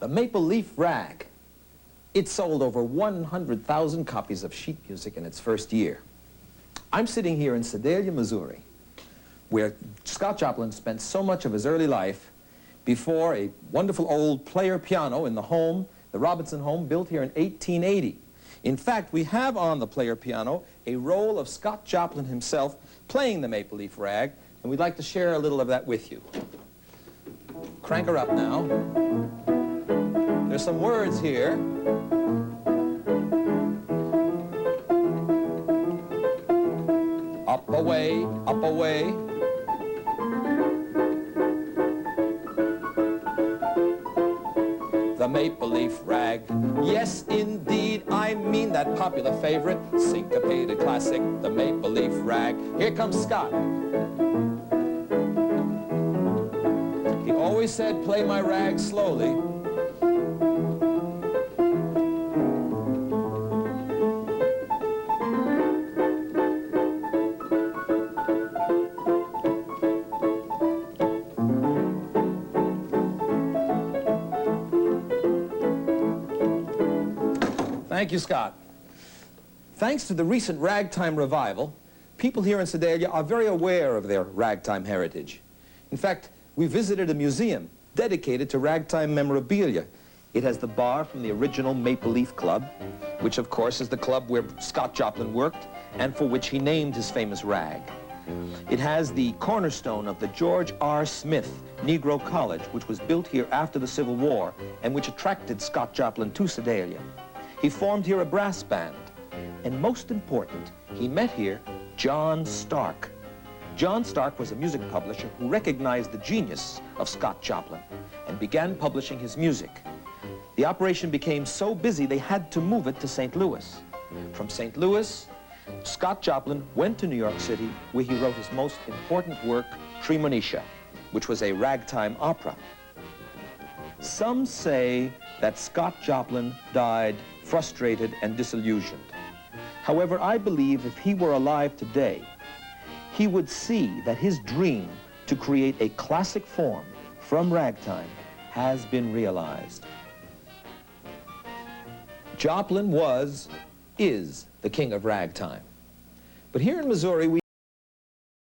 The Maple Leaf Rag. It sold over 100,000 copies of sheet music in its first year. I'm sitting here in Sedalia, Missouri, where Scott Joplin spent so much of his early life before a wonderful old player piano in the home, the Robinson home, built here in 1880. In fact, we have on the player piano a roll of Scott Joplin himself playing the Maple Leaf Rag, and we'd like to share a little of that with you. Crank her up now. There's some words here. Up away, up away. The Maple Leaf Rag. Yes, indeed, I mean that popular favorite, syncopated classic, the Maple Leaf Rag. Here comes Scott. He always said, play my rag slowly. Thank you, Scott. Thanks to the recent ragtime revival, people here in Sedalia are very aware of their ragtime heritage. In fact, we visited a museum dedicated to ragtime memorabilia. It has the bar from the original Maple Leaf Club, which of course is the club where Scott Joplin worked and for which he named his famous rag. It has the cornerstone of the George R. Smith Negro College, which was built here after the Civil War and which attracted Scott Joplin to Sedalia. He formed here a brass band, and most important, he met here John Stark. John Stark was a music publisher who recognized the genius of Scott Joplin and began publishing his music. The operation became so busy they had to move it to St. Louis. From St. Louis, Scott Joplin went to New York City, where he wrote his most important work, Tremonisha, which was a ragtime opera. Some say that Scott Joplin died frustrated and disillusioned. However, I believe if he were alive today, he would see that his dream to create a classic form from ragtime has been realized. Joplin is the king of ragtime. But here in Missouri,